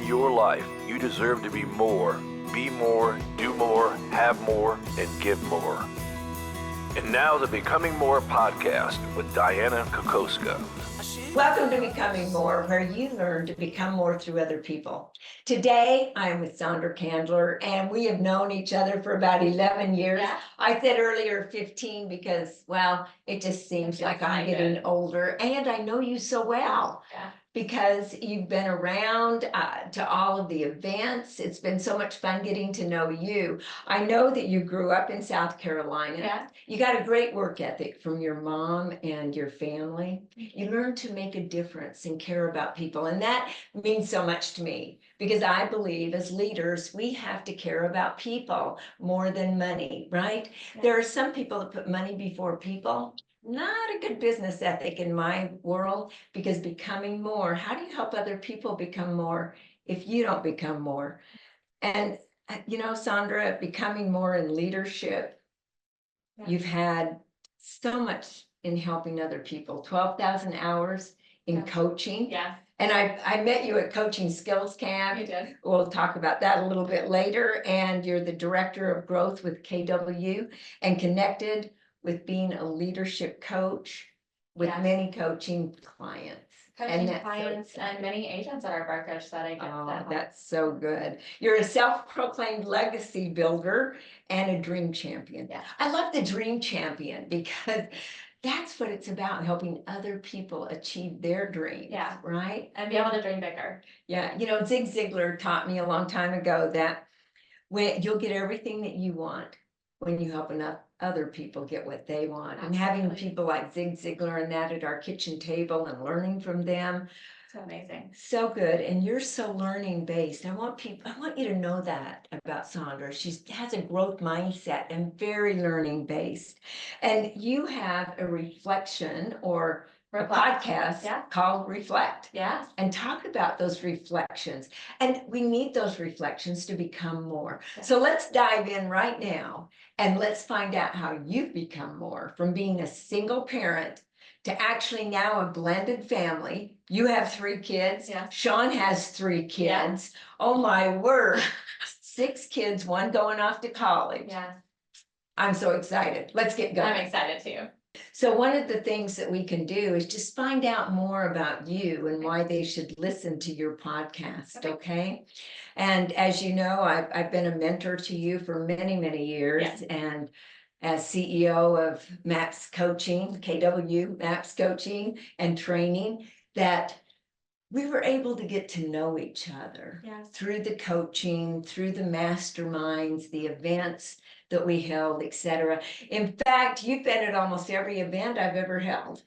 your life, you deserve to be more, do more, have more, and give more. And now the Becoming More podcast with Dianna Kokoszka. Welcome to Becoming More, where you learn to become more through other people. Today, I'm with Saundra Kandler, and we have known each other for about 11 years. Yeah. I said earlier 15 because, well, it just seems like I'm getting older, and I know you so well. Yeah. Because you've been around to all of the events. It's been so much fun getting to know you. I know that you grew up in South Carolina. Yeah. You got a great work ethic from your mom and your family. You learned to make a difference and care about people. And that means so much to me because I believe as leaders, we have to care about people more than money, right? Yeah. There are some people that put money before people. Not a good business ethic in my world, because becoming more, how do you help other people become more if you don't become more? And you know, Saundra, becoming more in leadership, you've had so much in helping other people, 12,000 hours in coaching. Yeah. And I met you at Coaching Skills Camp. You did. We'll talk about that a little bit later. And you're the director of growth with KW and connected with being a leadership coach with many coaching clients. Coaching clients and many agents at our brokerage that I get. Oh, that's so good. You're a self-proclaimed legacy builder and a dream champion. Yeah. I love the dream champion because that's what it's about, helping other people achieve their dreams. Yeah. Right? And be able to dream bigger. Yeah. You know, Zig Ziglar taught me a long time ago that when you'll get everything that you want when you help enough other people get what they want. Absolutely. And having people like Zig Ziglar and that at our kitchen table and learning from them. So amazing. So good. And you're so learning based. I want you to know that about Saundra. She has a growth mindset and very learning based. And you have a reflection or a podcast called Reflect. Yeah. And talk about those reflections. And we need those reflections to become more. Yeah. So let's dive in right now and let's find out how you've become more from being a single parent to actually now a blended family. You have 3 kids. Yes. Sean has 3 kids. Yeah. Oh my word. 6 kids, 1 going off to college. Yeah. I'm so excited. Let's get going. I'm excited too. So one of the things that we can do is just find out more about you and why they should listen to your podcast, okay? And as you know, I've been a mentor to you for many, many years. Yes. And as CEO of MAPS Coaching, KW MAPS Coaching and Training, that we were able to get to know each other through the coaching, through the masterminds, the events that we held, etc. In fact, you've been at almost every event I've ever held.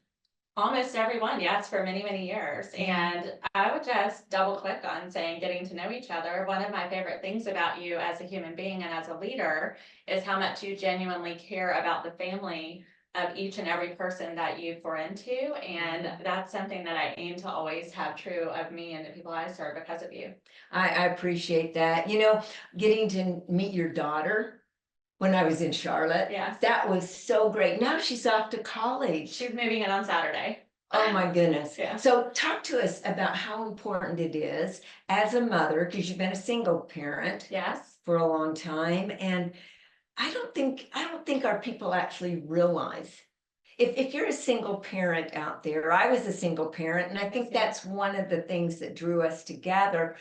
Almost everyone, yes, for many, many years. And I would just double click on saying getting to know each other. One of my favorite things about you as a human being and as a leader is how much you genuinely care about the family of each and every person that you pour into. And that's something that I aim to always have true of me and the people I serve because of you. I appreciate that. You know, getting to meet your daughter when I was in Charlotte, that was so great. Now she's off to college. She's moving in on Saturday. Oh my goodness. Yeah. So talk to us about how important it is as a mother, because you've been a single parent for a long time. And I don't think our people actually realize if you're a single parent out there. I was a single parent, and I think that's one of the things that drew us together,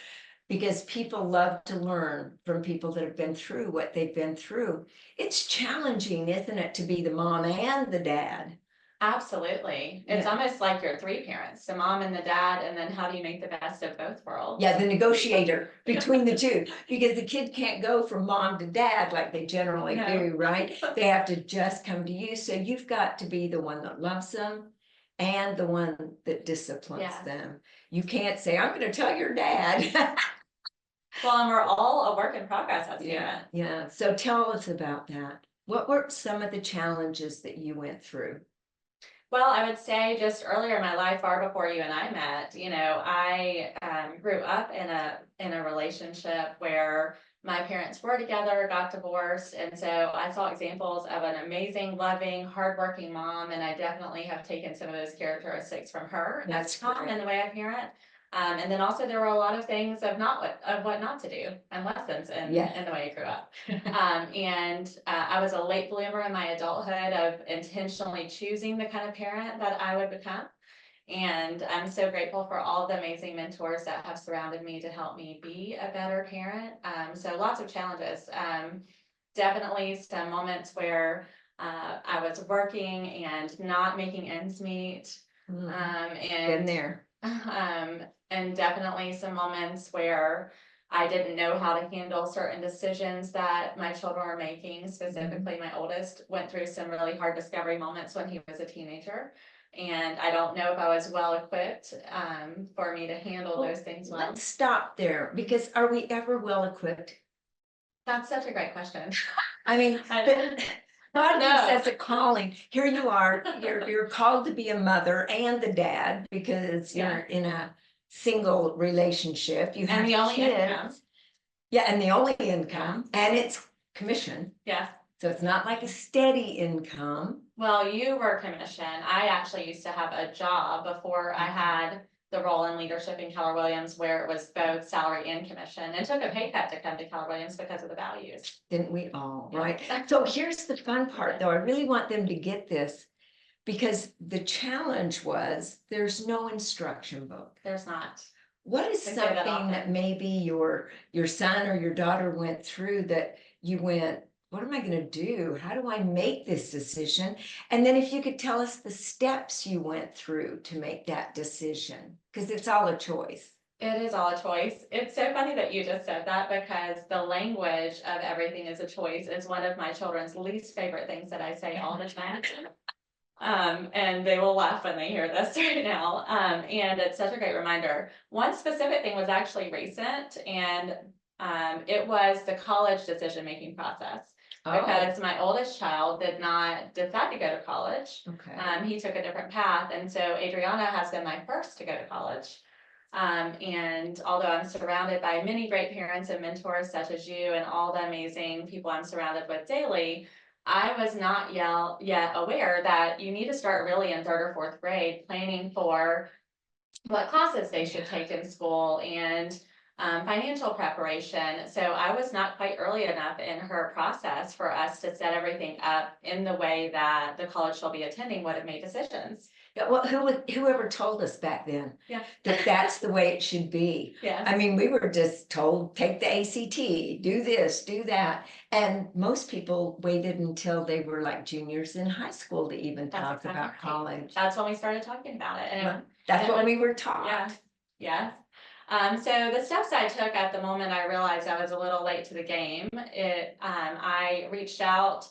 because people love to learn from people that have been through what they've been through. It's challenging, isn't it, to be the mom and the dad? Absolutely. It's almost like you're 3 parents, the mom and the dad, and then how do you make the best of both worlds? Yeah, the negotiator between the two, because the kid can't go from mom to dad like they generally do, right? They have to just come to you. So you've got to be the one that loves them and the one that disciplines them. You can't say, I'm going to tell your dad. Well, and we're all a work in progress as humans. Yeah. So tell us about that. What were some of the challenges that you went through? Well, I would say just earlier in my life, far before you and I met, you know, I grew up in a relationship where my parents were together, got divorced, and so I saw examples of an amazing, loving, hardworking mom, and I definitely have taken some of those characteristics from her. That's great. In the way I parent. And then also there were a lot of things of what not to do and lessons in the way I grew up. I was a late bloomer in my adulthood of intentionally choosing the kind of parent that I would become. And I'm so grateful for all the amazing mentors that have surrounded me to help me be a better parent. So lots of challenges. Definitely some moments where I was working and not making ends meet. Been there. And definitely some moments where I didn't know how to handle certain decisions that my children were making. Specifically, my oldest went through some really hard discovery moments when he was a teenager. And I don't know if I was well equipped for me to handle those things well. Let's stop there, because are we ever well equipped? That's such a great question. I mean, God gives us a calling. Here you are, you're called to be a mother and the dad, because you're in a single relationship. You have the only kids. income. Yeah, and the only income, and it's commission. Yes. So it's not like a steady income. Well, you were commission. I actually used to have a job before I had the role in leadership in Keller Williams, where it was both salary and commission, and took a pay cut to come to Keller Williams because of the values. Didn't we all, right? So here's the fun part, though. I really want them to get this, because the challenge was there's no instruction book. There's not. What is something that maybe your son or your daughter went through that you went, what am I going to do? How do I make this decision? And then if you could tell us the steps you went through to make that decision, because it's all a choice. It is all a choice. It's so funny that you just said that, because the language of everything is a choice is one of my children's least favorite things that I say all the time. And they will laugh when they hear this right now. And it's such a great reminder. One specific thing was actually recent, and it was the college decision-making process. Because my oldest child did not decide to go to college. He took a different path. And so Adriana has been my first to go to college. And although I'm surrounded by many great parents and mentors such as you and all the amazing people I'm surrounded with daily, I was not yet aware that you need to start really in 3rd or 4th grade planning for what classes they should take in school and financial preparation. So I was not quite early enough in her process for us to set everything up in the way that the college she'll be attending would have made decisions. Yeah, well, whoever told us back then that that's the way it should be. Yes. I mean, we were just told, take the ACT, do this, do that. And most people waited until they were like juniors in high school to even talk about college. That's when we started talking about it. And that's what we were taught. Yeah. Yes. So the steps I took at the moment I realized I was a little late to the game, I reached out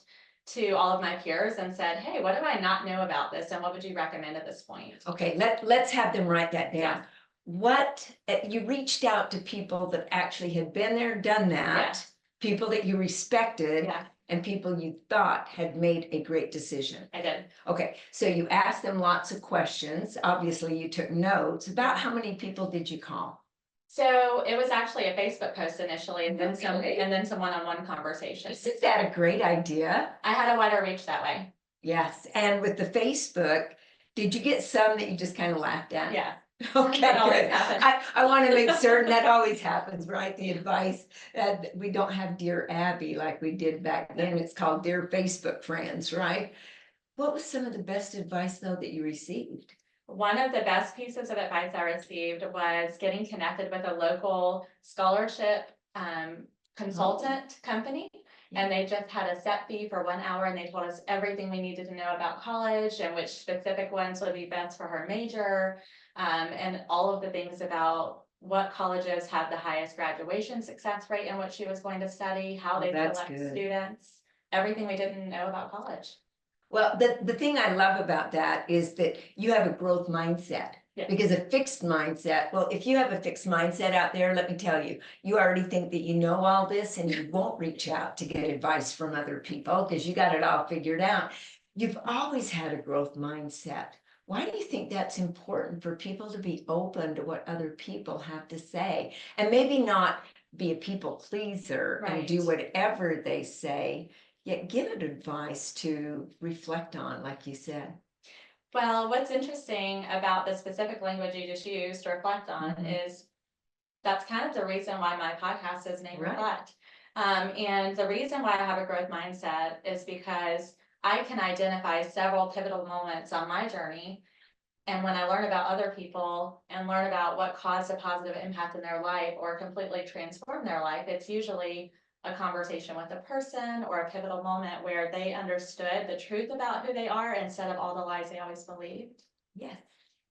to all of my peers and said, hey, what do I not know about this? And what would you recommend at this point? Okay, let's have them write that down. Yeah. What, you reached out to people that actually had been there, done that, people that you respected, and people you thought had made a great decision. I did. Okay, so you asked them lots of questions. Obviously, you took notes. About how many people did you call? So it was actually a Facebook post initially, and then some one-on-one conversation. Isn't that a great idea? I had a wider reach that way. Yes, and with the Facebook, did you get some that you just kind of laughed at? Yeah. Okay, good. I want to make certain that always happens, right? The advice that we don't have Dear Abby like we did back then. It's called Dear Facebook Friends, right? What was some of the best advice, though, that you received? One of the best pieces of advice I received was getting connected with a local scholarship consultant company. And they just had a set fee for 1 hour, and they told us everything we needed to know about college and which specific ones would be best for her major, and all of the things about what colleges have the highest graduation success rate and what she was going to study, how they select students, everything we didn't know about college. Well, the thing I love about that is that you have a growth mindset. Because a fixed mindset, well, if you have a fixed mindset out there, let me tell you, you already think that you know all this and you won't reach out to get advice from other people because you got it all figured out. You've always had a growth mindset. Why do you think that's important for people to be open to what other people have to say and maybe not be a people pleaser and do whatever they say, yet give it advice to reflect on, like you said? Well, what's interesting about the specific language you just used to reflect on is that's kind of the reason why my podcast is named Reflect. And the reason why I have a growth mindset is because I can identify several pivotal moments on my journey. And when I learn about other people and learn about what caused a positive impact in their life or completely transformed their life, it's usually a conversation with a person or a pivotal moment where they understood the truth about who they are instead of all the lies they always believed. Yes,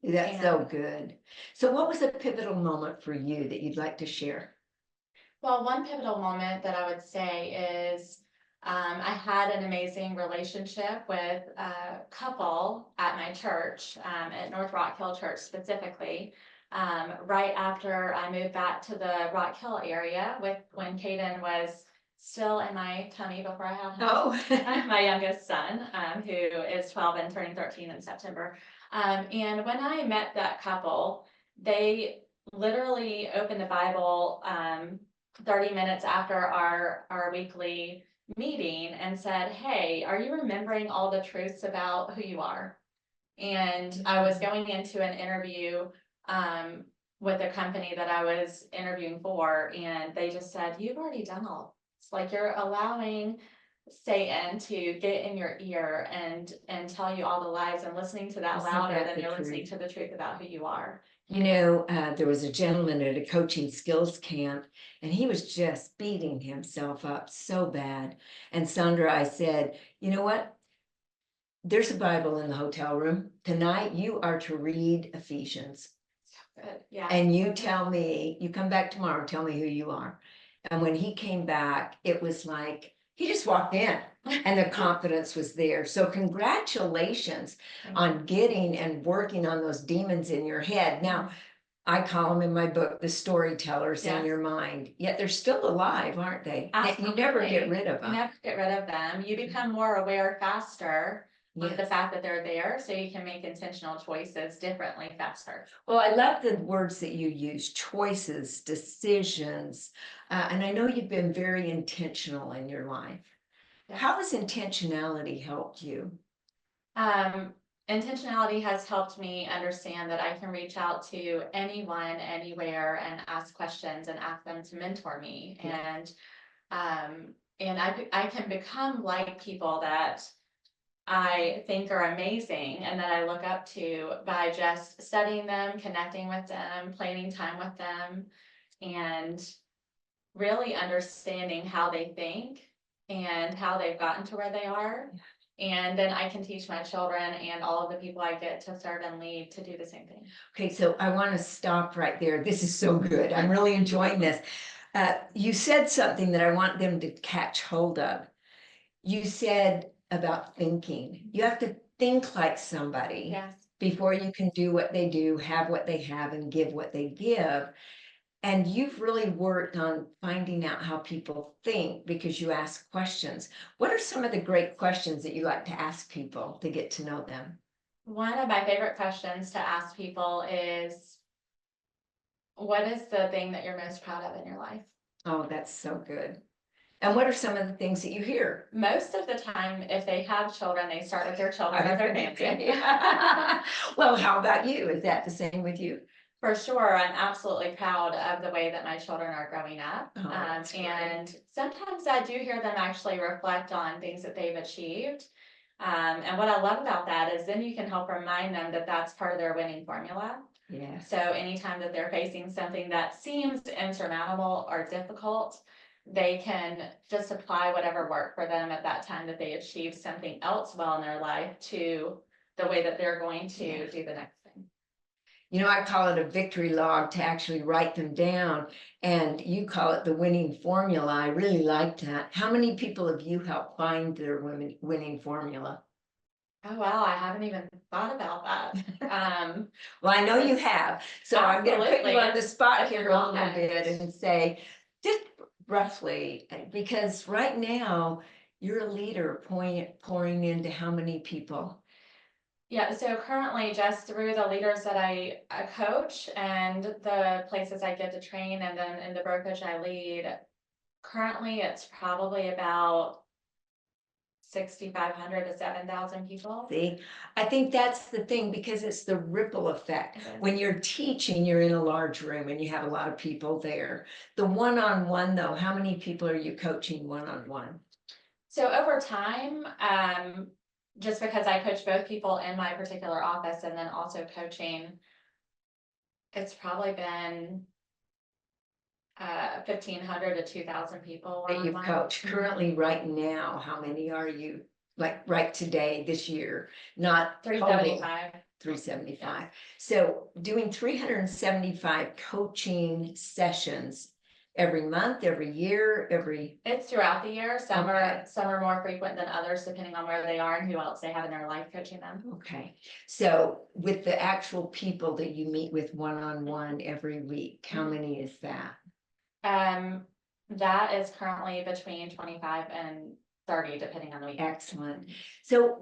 that's so good. So what was a pivotal moment for you that you'd like to share? Well, one pivotal moment that I would say is I had an amazing relationship with a couple at my church, at North Rock Hill Church specifically, right after I moved back to the Rock Hill area when Caden was still in my tummy before I had him. Oh, My youngest son, who is 12 and turning 13 in September. And when I met that couple, they literally opened the Bible 30 minutes after our weekly meeting and said, "Hey, are you remembering all the truths about who you are?" And I was going into an interview with a company that I was interviewing for, and they just said, "You've already done all. It's like you're allowing Satan to get in your ear and tell you all the lies and listening to that louder than you're listening to the truth about who you are." You know, there was a gentleman at a coaching skills camp, and he was just beating himself up so bad. And Saundra, I said, you know what? There's a Bible in the hotel room. Tonight, you are to read Ephesians. Good. Yeah. And you tell me, you come back tomorrow, tell me who you are. And when he came back, it was like, he just walked in and the confidence was there. So congratulations on getting and working on those demons in your head. Now, I call them in my book, the storytellers in your mind, yet they're still alive, aren't they? Absolutely. You never get rid of them. You never get rid of them. You become more aware faster with the fact that they're there, so you can make intentional choices differently faster. Well, I love the words that you use, choices, decisions, and I know you've been very intentional in your life. Yeah. How has intentionality helped you? Intentionality has helped me understand that I can reach out to anyone, anywhere, and ask questions and ask them to mentor me. Yeah. And I can become like people that I think are amazing and that I look up to by just studying them, connecting with them, planning time with them, and really understanding how they think and how they've gotten to where they are. And then I can teach my children and all of the people I get to serve and lead to do the same thing. Okay, so I want to stop right there. This is so good. I'm really enjoying this. You said something that I want them to catch hold of. You said about thinking. You have to think like somebody before you can do what they do, have what they have, and give what they give. And you've really worked on finding out how people think because you ask questions. What are some of the great questions that you like to ask people to get to know them? One of my favorite questions to ask people is, what is the thing that you're most proud of in your life? Oh, that's so good. And what are some of the things that you hear? Most of the time, if they have children, they start with their children or their family. Well, how about you? Is that the same with you? For sure, I'm absolutely proud of the way that my children are growing up. And sometimes I do hear them actually reflect on things that they've achieved. And what I love about that is then you can help remind them that that's part of their winning formula. Yeah. So anytime that they're facing something that seems insurmountable or difficult, they can just apply whatever worked for them at that time that they achieved something else well in their life to the way that they're going to do the next thing. You know, I call it a victory log to actually write them down, and you call it the winning formula. I really like that. How many people have you helped find their winning formula? Oh, wow, I haven't even thought about that. Well, I know you have. So I'm going to put you on the spot here a little bit and say, just roughly, because right now you're a leader pouring into how many people? Yeah, so currently just through the leaders that I coach and the places I get to train and then in the brokerage I lead, currently it's probably about 6,500 to 7,000 people. See, I think that's the thing, because it's the ripple effect. It is. When you're teaching, you're in a large room and you have a lot of people there. The one-on-one though, how many people are you coaching one-on-one? So over time, just because I coach both people in my particular office and then also coaching, it's probably been 1,500 to 2,000 people. That you've one-on-one. coached currently right now, how many are you, like right today, this year, not total? 375. 375. So doing 375 coaching sessions every month, every year, It's throughout the year. Some Okay. are more frequent than others, depending on where they are and who else they have in their life coaching them. okay. So with the actual people that you meet with one-on-one every week, how many is that? That is currently between 25 and 30, depending on the week. Excellent. So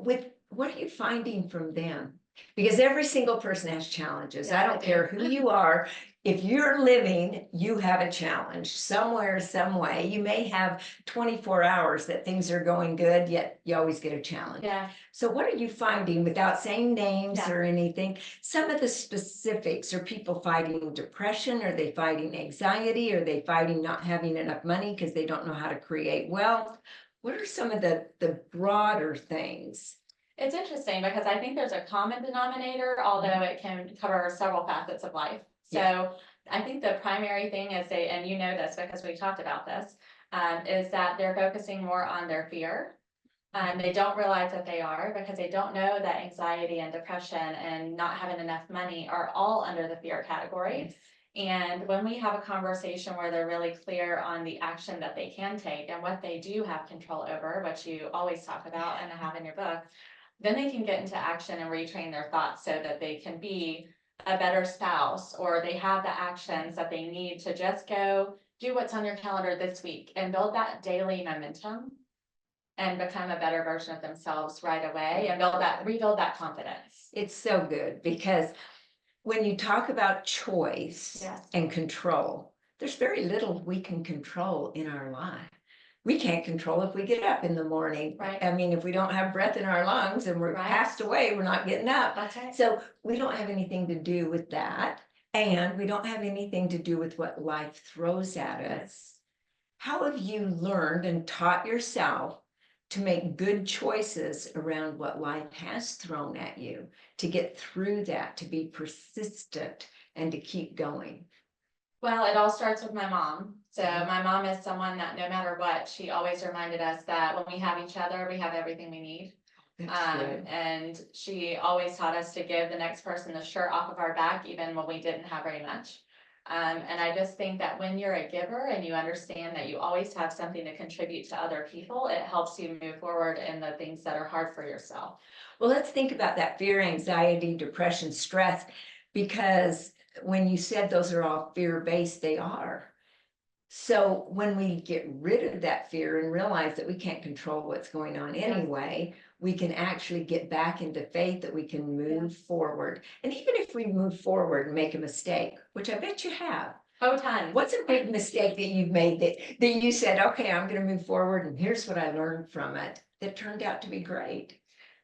what are you finding from them? Because every single person has challenges. Yeah, I don't they care do. who you are. If you're living, you have a challenge somewhere, some way. You may have 24 hours that things are going good, yet you always get a challenge. Yeah. So what are you finding, without saying names Yeah. or anything? Some of the specifics. Are people fighting depression? Are they fighting anxiety? Are they fighting not having enough money because they don't know how to create wealth? What are some of the broader things? It's interesting because I think there's a common denominator, although it can cover several facets of life. So Yeah. I think the primary thing is and you know this because we talked about this, is that they're focusing more on their fear. They don't realize that they are, because they don't know that anxiety and depression and not having enough money are all under the fear category. And when we have a conversation where they're really clear on the action that they can take and what they do have control over, which you always talk about and have in your book, then they can get into action and retrain their thoughts so that they can be a better spouse, or they have the actions that they need to just go do what's on your calendar this week and build that daily momentum and become a better version of themselves right away and rebuild that confidence. It's so good, because when you talk about choice Yes. and control, there's very little we can control in our life. We can't control if we get up in the morning. Right. I mean, if we don't have breath in our lungs and we're Right. passed away, we're not getting up. That's right. So we don't have anything to do with that. And we don't have anything to do with what life throws at us. How have you learned and taught yourself to make good choices around what life has thrown at you, to get through that, to be persistent and to keep going? Well, it all starts with my mom. So my mom is someone that no matter what, she always reminded us that when we have each other, we have everything we need. That's good. And she always taught us to give the next person the shirt off of our back, even when we didn't have very much. And I just think that when you're a giver and you understand that you always have something to contribute to other people, it helps you move forward in the things that are hard for yourself. Well, let's think about that fear, anxiety, depression, stress, because when you said those are all fear-based, they are. So when we get rid of that fear and realize that we can't control what's going on anyway, we can actually get back into faith that we can move forward. And even if we move forward and make a mistake, which I bet you have. Oh, tons. What's a big mistake that you've made that you said, okay, I'm going to move forward and here's what I learned from it, that turned out to be great?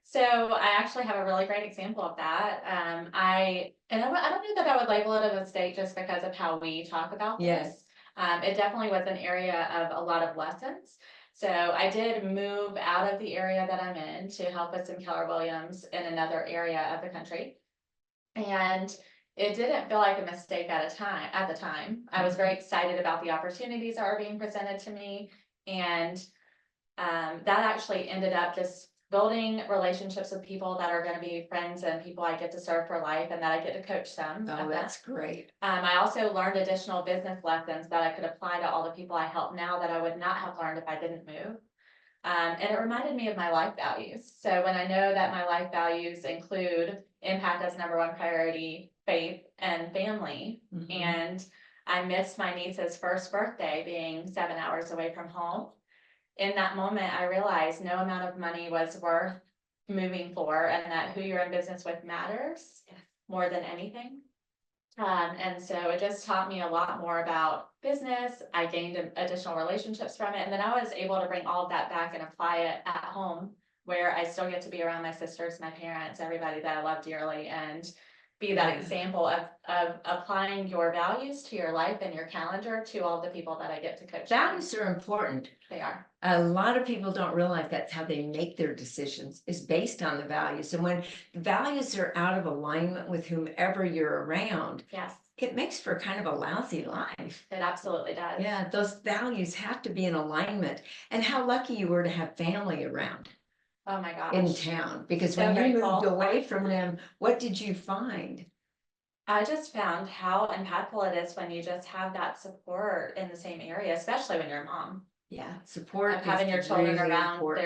So I actually have a really great example of that. I don't know that I would label it a mistake just because of how we talk about this. Yes. It definitely was an area of a lot of lessons. So I did move out of the area that I'm in to help with some Keller Williams in another area of the country. And it didn't feel like a mistake at the time. I was very excited about the opportunities that were being presented to me. And that actually ended up just building relationships with people that are going to be friends and people I get to serve for life and that I get to coach them. Oh, that's great. I also learned additional business lessons that I could apply to all the people I help now that I would not have learned if I didn't move. And it reminded me of my life values. So when I know that my life values include impact as number one priority, faith, and family, and I missed my niece's first birthday being 7 hours away from home. In that moment, I realized no amount of money was worth moving for, and that who you're in business with matters more than anything. And so it just taught me a lot more about business. I gained additional relationships from it. And then I was able to bring all of that back and apply it at home, where I still get to be around my sisters, my parents, everybody that I love dearly, and be that example of applying your values to your life and your calendar to all the people that I get to coach. Values are important. They are. A lot of people don't realize that's how they make their decisions, is based on the values. And when the values are out of alignment with whomever you're around, Yes, it makes for kind of a lousy life. it absolutely does. Yeah, those values have to be in alignment. And how lucky you were to have family around Oh my gosh. in town, because So when you grateful. moved away from them, what did you find? I just found how impactful it is when you just have that support in the same area, especially when you're a mom. Yeah, support Of having your children really around important.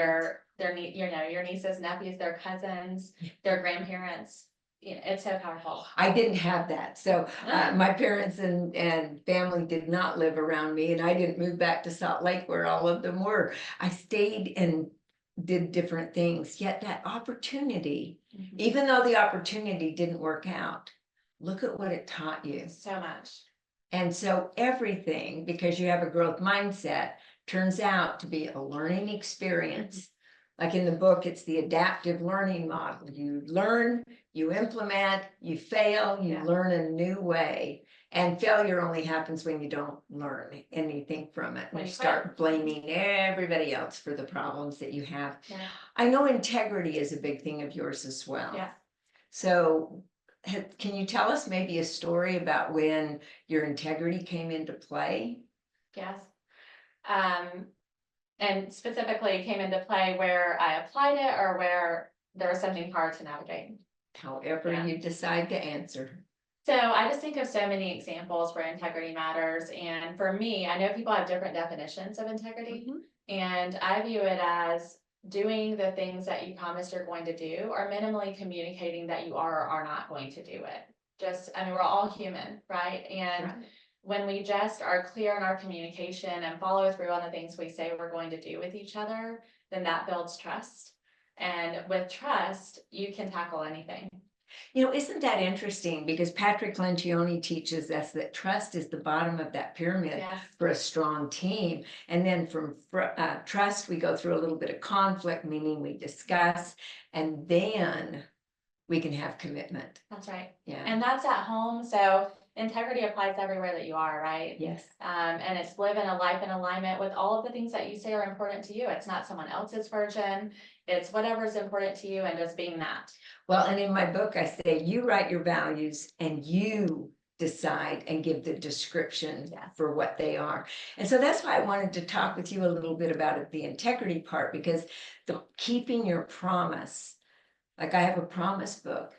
your nieces, nephews, their cousins, their grandparents. You know, it's so powerful. I didn't have that. So my parents and family did not live around me, and I didn't move back to Salt Lake where all of them were. I stayed and did different things, yet that opportunity, Mhm. even though the opportunity didn't work out, look at what it taught you. So much. And so everything, because you have a growth mindset, turns out to be a learning experience. Like in the book, it's the adaptive learning model. You learn, you implement, you fail, you learn a new way. And failure only happens when you don't learn anything from it. When And you you start blaming everybody else for the problems that you have. Yeah. I know integrity is a big thing of yours as well. Yeah. So can you tell us maybe a story about when your integrity came into play? Yes. And specifically came into play where I applied it or where there was something hard to navigate. However Yeah. you decide to answer. So I just think of so many examples where integrity matters. And for me, I know people have different definitions of integrity. And I view it as doing the things that you promise you're going to do, or minimally communicating that you are or are not going to do it. We're all human, right? And Right. when we just are clear in our communication and follow through on the things we say we're going to do with each other, then that builds trust. And with trust, you can tackle anything. You know, isn't that interesting? Because Patrick Lencioni teaches us that trust is the bottom of that pyramid Yes. for a strong team. And then from trust, we go through a little bit of conflict, meaning we discuss, and then we can have commitment. That's right. Yeah. And that's at home. So integrity applies everywhere that you are, right? Yes. And it's living a life in alignment with all of the things that you say are important to you. It's not someone else's version. It's whatever's important to you and just being that. Well, and in my book, I say you write your values and you decide and give the description for what they are. And so that's why I wanted to talk with you a little bit about it, the integrity part, because the keeping your promise, like I have a promise book.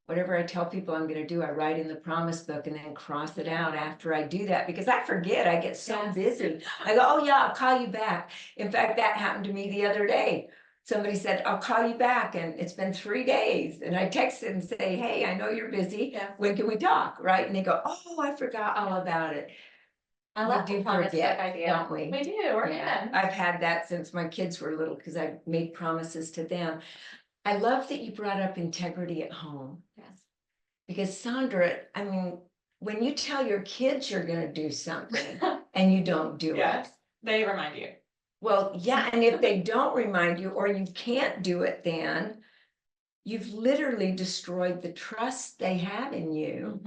Whatever I tell people I'm going to do, I write in the promise book and then cross it out after I do that, because I forget. I get so busy. I go, oh yeah, I'll call you back. In fact, that happened to me the other day. Somebody said, I'll call you back, and it's been 3 days. And I texted and say, hey, I know you're busy. Yeah. When can we talk? Right? And they go, oh, I forgot all about it. I love the promise book idea. Don't we? We do. We're human. I've had that since my kids were little, because I made promises to them. I love that you brought up integrity at home. Yes. Because Saundra, I mean, when you tell your kids you're going to do something and you don't do it. They remind you. Well, yeah. And if they don't remind you, or you can't do it, then you've literally destroyed the trust they have in you.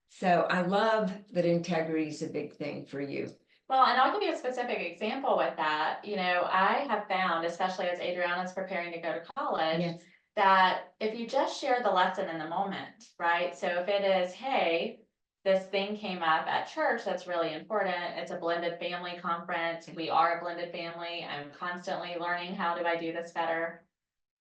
So I love that integrity is a big thing for you. Well, and I'll give you a specific example with that. You know, I have found, especially as Adriana's preparing to go to college, that if you just share the lesson in the moment, right? So if it is, hey, this thing came up at church that's really important. It's a blended family conference. We are a blended family. I'm constantly learning, how do I do this better?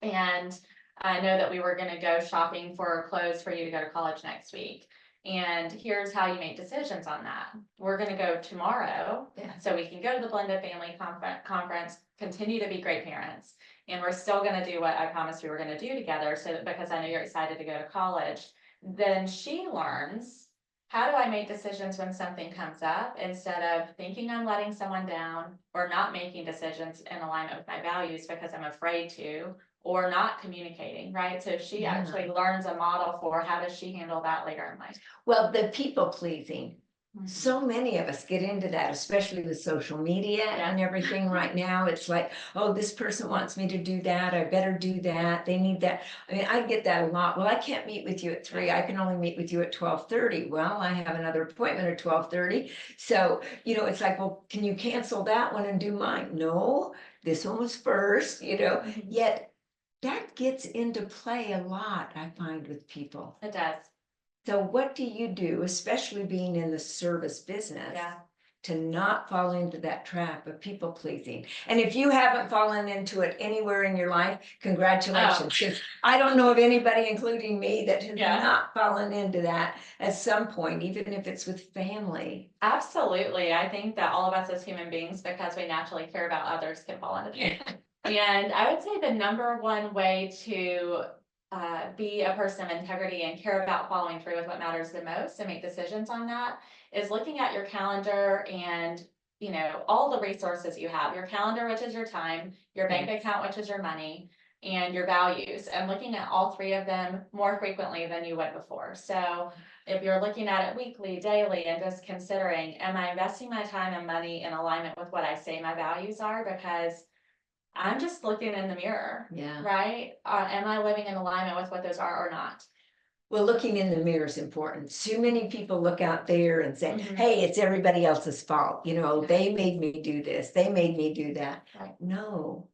And I know that we were going to go shopping for clothes for you to go to college next week. And here's how you make decisions on that. We're going to go tomorrow, so we can go to the blended family conference, continue to be great parents. And we're still going to do what I promised we were going to do together. So because I know you're excited to go to college, then she learns, how do I make decisions when something comes up, instead of thinking I'm letting someone down or not making decisions in alignment with my values because I'm afraid to, or not communicating, right? So she actually learns a model for how does she handle that later in life. Well, the people pleasing. So many of us get into that, especially with social media and everything right now. It's like, oh, this person wants me to do that. I better do that. They need that. I mean, I get that a lot. Well, I can't meet with you at 3. I can only meet with you at 12:30. Well, I have another appointment at 12:30. So, it's like, well, can you cancel that one and do mine? No, this one was first, Yet that gets into play a lot, I find, with people. It does. So what do you do, especially being in the service business, to not fall into that trap of people pleasing? And if you haven't fallen into it anywhere in your life, congratulations. Because I don't know of anybody, including me, that has not fallen into that at some point, even if it's with family. Absolutely. I think that all of us as human beings, because we naturally care about others, can fall into that. And I would say the number one way to be a person of integrity and care about following through with what matters the most and make decisions on that is looking at your calendar and all the resources you have, your calendar, which is your time, your bank account, which is your money, and your values, and looking at all 3 of them more frequently than you would before. So if you're looking at it weekly, daily, and just considering, am I investing my time and money in alignment with what I say my values are? Because I'm just looking in the mirror, right? Am I living in alignment with what those are or not? Well, looking in the mirror is important. Too many people look out there and say, hey, it's everybody else's fault. They made me do this. They made me do that. Right. No,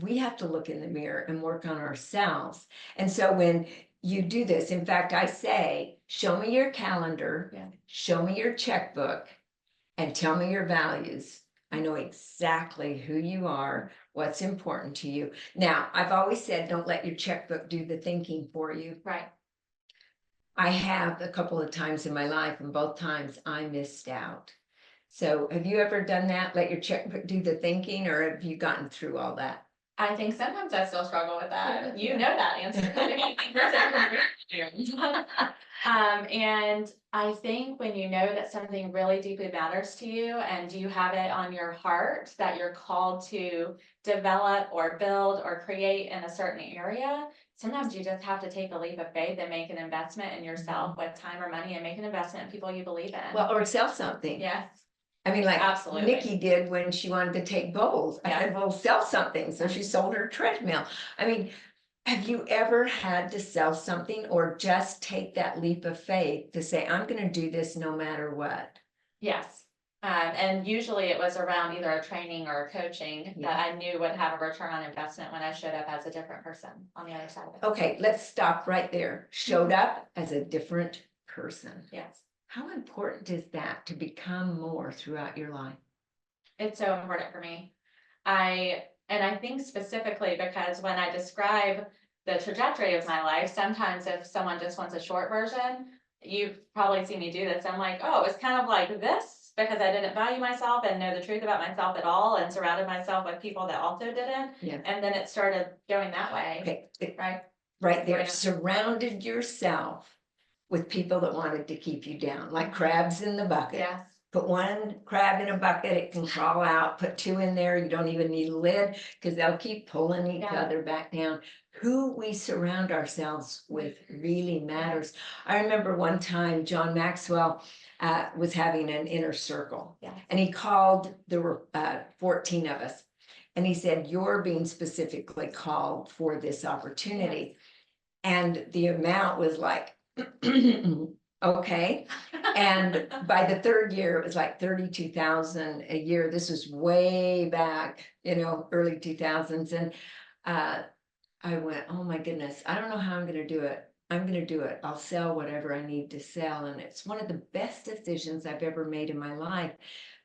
we have to look in the mirror and work on ourselves. And so when you do this, in fact, I say, show me your calendar, show me your checkbook, and tell me your values. I know exactly who you are, what's important to you. Now, I've always said, don't let your checkbook do the thinking for you. Right. I have a couple of times in my life, and both times I missed out. So have you ever done that? Let your checkbook do the thinking, or have you gotten through all that? I think sometimes I still struggle with that. You know that answer. And I think when you know that something really deeply matters to you and you have it on your heart that you're called to develop or build or create in a certain area, sometimes you just have to take a leap of faith and make an investment in yourself with time or money and make an investment in people you believe in. Well, or sell something. Yes. I mean, like Absolutely. Nikki did when she wanted to take bowls. I said, well, sell something. So she sold her treadmill. I mean, have you ever had to sell something or just take that leap of faith to say, I'm going to do this no matter what? Yes. And usually it was around either a training or a coaching that I knew would have a return on investment when I showed up as a different person on the other side of it. Okay, let's stop right there. Showed up as a different person. Yes. How important is that to become more throughout your life? It's so important for me. I think specifically because when I describe the trajectory of my life, sometimes if someone just wants a short version, you've probably seen me do this. I'm like, oh, it's kind of like this because I didn't value myself and know the truth about myself at all and surrounded myself with people that also didn't. Yeah. And then it started going that way. Okay. Right. Right there. Surrounded yourself with people that wanted to keep you down, like crabs in the bucket. Yes. Put 1 crab in a bucket, it can crawl out. Put 2 in there, you don't even need a lid because they'll keep pulling each other back down. Who we surround ourselves with really matters. I remember one time John Maxwell was having an inner circle, and he called, there were 14 of us, and he said, you're being specifically called for this opportunity. And the amount was like, okay. And by the 3rd year, it was like 32,000 a year. This was way back, early 2000s. And I went, oh my goodness, I don't know how I'm going to do it. I'm going to do it. I'll sell whatever I need to sell. And it's one of the best decisions I've ever made in my life,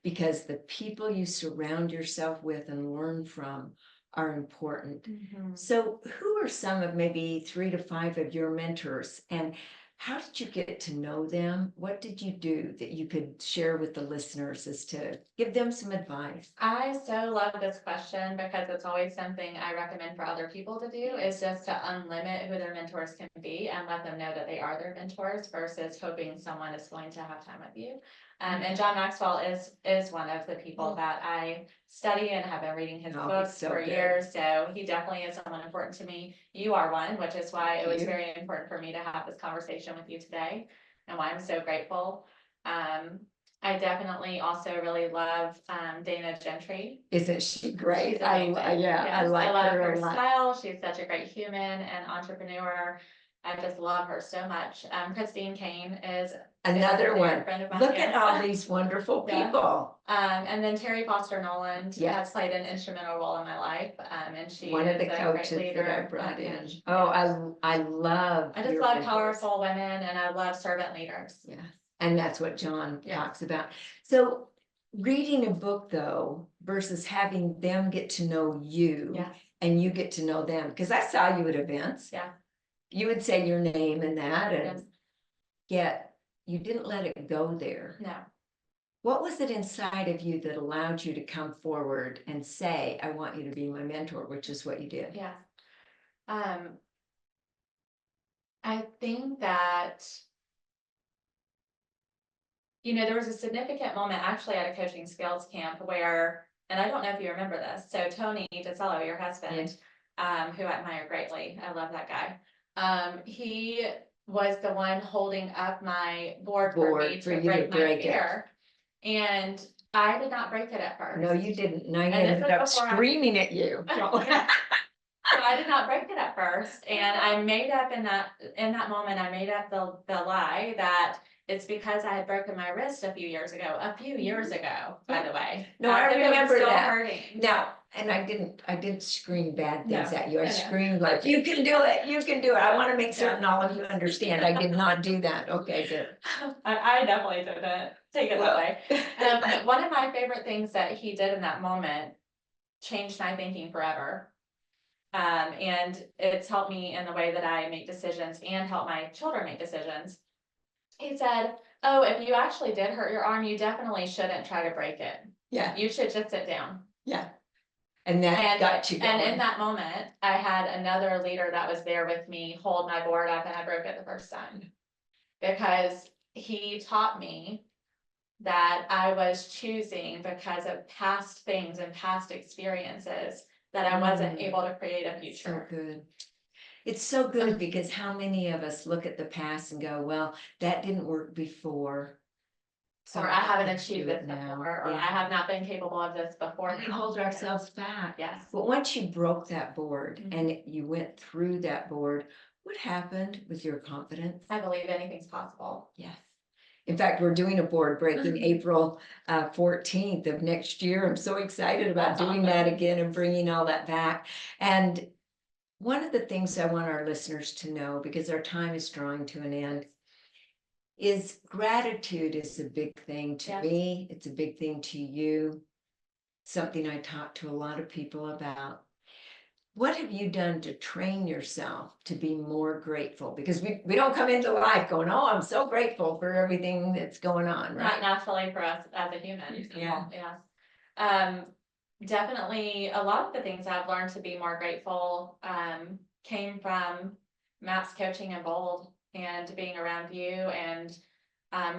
because the people you surround yourself with and learn from are important. So who are some of maybe 3 to 5 of your mentors, and how did you get to know them? What did you do that you could share with the listeners as to give them some advice? I so love this question because it's always something I recommend for other people to do, is just to unlimit who their mentors can be and let them know that they are their mentors versus hoping someone is going to have time with you. And John Maxwell is one of the people that I study and have been reading his books so for good. years. So he definitely is someone important to me. You are one, which is why it was you. very important for me to have this conversation with you today, and why I'm so grateful. I definitely also really love Dana Gentry. Isn't she great? She's amazing. I Yes, like I love her her a lot. style. She's such a great human and entrepreneur. I just love her so much. Christine Kane is Another a one. friend of mine. Look Yes. at all these wonderful Yeah. people. And then Terry Foster Noland Yes. has played an instrumental role in my life. And she One of is the a great coaches leader. that I brought in. Yes. Oh, I love. I just your love mentors. powerful women, and I love servant leaders. Yeah, and that's what John Yes. talks about. So reading a book though, versus having them get to know you. Yes. And you get to know them, because I saw you at events. Yeah. You would say your name and that, and Yes. yet you didn't let it go there. No. What was it inside of you that allowed you to come forward and say, I want you to be my mentor, which is what you did? Yeah. I think that, there was a significant moment actually at a coaching skills camp where, and I don't know if you remember this, so Tony DeSello, your husband, who I admire greatly, I love that guy. He was the one holding up my board for me to break my fear. And I did not break it at first. No, you didn't. And I And this ended was up before I- screaming at you. So I did not break it at first, and I made up in that moment, I made up the lie that it's because I had broken my wrist a few years ago, by the way. No, I As if it was remember still that. hurting. Now, and I didn't scream bad things No, at you. I no. screamed like, you can do it, you can do it. I want to make certain all of you understand. I did not do that. Okay, good. I definitely didn't take it that way. One of my favorite things that he did in that moment changed my thinking forever. And it's helped me in the way that I make decisions and help my children make decisions. He said, oh, if you actually did hurt your arm, you definitely shouldn't try to break it. Yeah, You should just sit down. yeah. And that got you going. And in that moment, I had another leader that was there with me hold my board up, and I broke it the first time. Because he taught me that I was choosing because of past things and past experiences that I wasn't able to create a future. So good. It's so good because how many of us look at the past and go, well, that didn't work before. So Or I haven't let's achieved do this it now. before, or I have not been capable of this before. We hold ourselves back. Yes. But once you broke that board Mhm. and you went through that board, what happened with your confidence? I believe anything's possible. Yes. In fact, we're doing a board breaking April 14th of next year. I'm so excited about That's doing awesome. that again and bringing all that back. And one of the things I want our listeners to know, because our time is drawing to an end, is gratitude is a big thing to Yes. me. It's a big thing to you. Something I talk to a lot of people about. What have you done to train yourself to be more grateful? Because we don't come into life going, oh, I'm so grateful for everything that's going on, Not right? naturally for us as a human. Yeah. Yes. Definitely a lot of the things I've learned to be more grateful came from Maps Coaching and Bold and being around you and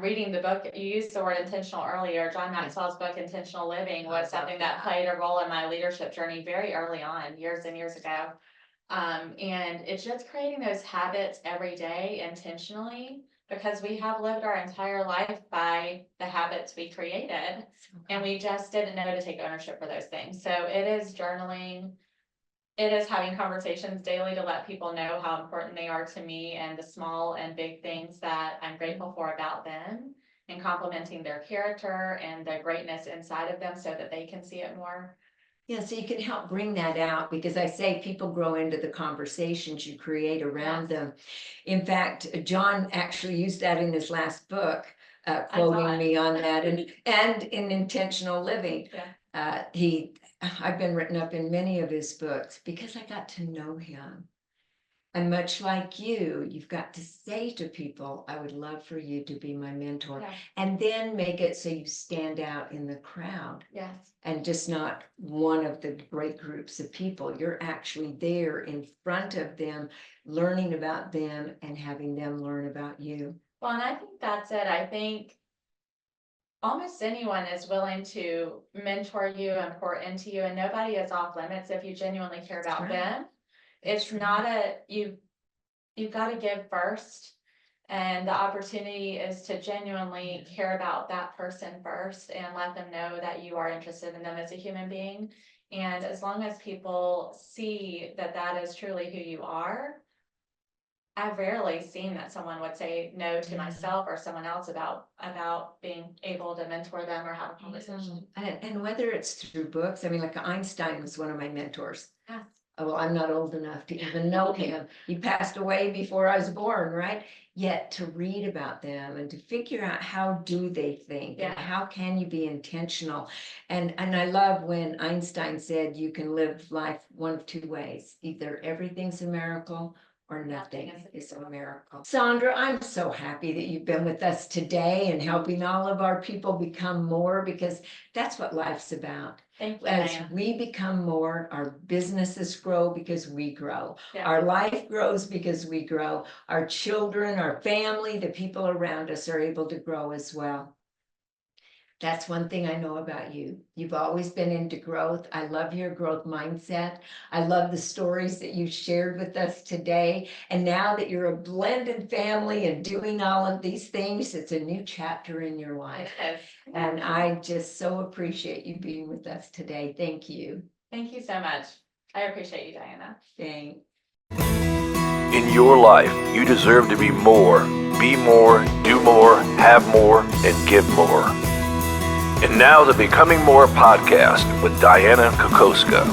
reading the book. You used the word intentional earlier. John Maxwell's book, Intentional Living, was something that played a role in my leadership journey very early on, years and years ago. And it's just creating those habits every day intentionally, because we have lived our entire life by the habits we created, and we just didn't know to take ownership for those things. So it is journaling. It is having conversations daily to let people know how important they are to me and the small and big things that I'm grateful for about them, and complimenting their character and the greatness inside of them so that they can see it more. Yeah, so you can help bring that out, because I say people grow into the conversations you create around them. In fact, John actually used that in his last book, quoting me on that, and in Intentional Living. Yeah. I've been written up in many of his books because I got to know him. And much like you've got to say to people, I would love for you to be my mentor. Yeah. And then make it so you stand out in the crowd. Yes. And just not one of the great groups of people. You're actually there in front of them, learning about them and having them learn about you. Well, and I think that's it. I think almost anyone is willing to mentor you and pour into you, and nobody is off limits if you genuinely care about them. It's not you've got to give first. And the opportunity is to genuinely care about that person first and let them know that you are interested in them as a human being. And as long as people see that that is truly who you are, I've rarely seen that someone would say no to myself or someone else about being able to mentor them or have a conversation. And whether it's through books, I mean, like Einstein was one of my mentors. Yes. Well, I'm not old enough to even know him. He passed away before I was born, right? Yet to read about them and to figure out how do they think and how can you be intentional. And I love when Einstein said you can live life one of two ways. Either everything's a miracle or nothing is a miracle. Saundra, I'm so happy that you've been with us today and helping all of our people become more, because that's what life's about. Thank you, As Diana. we become more, our businesses grow because we grow. Yeah. Our life grows because we grow. Our children, our family, the people around us are able to grow as well. That's one thing I know about you. You've always been into growth. I love your growth mindset. I love the stories that you shared with us today. And now that you're a blended family and doing all of these things, it's a new chapter in your life. It is. And I just so appreciate you being with us today. Thank you. Thank you so much. I appreciate you, Diana. Thanks. In your life, you deserve to be more, do more, have more, and give more. And now the Becoming More podcast with Dianna Kokoszka.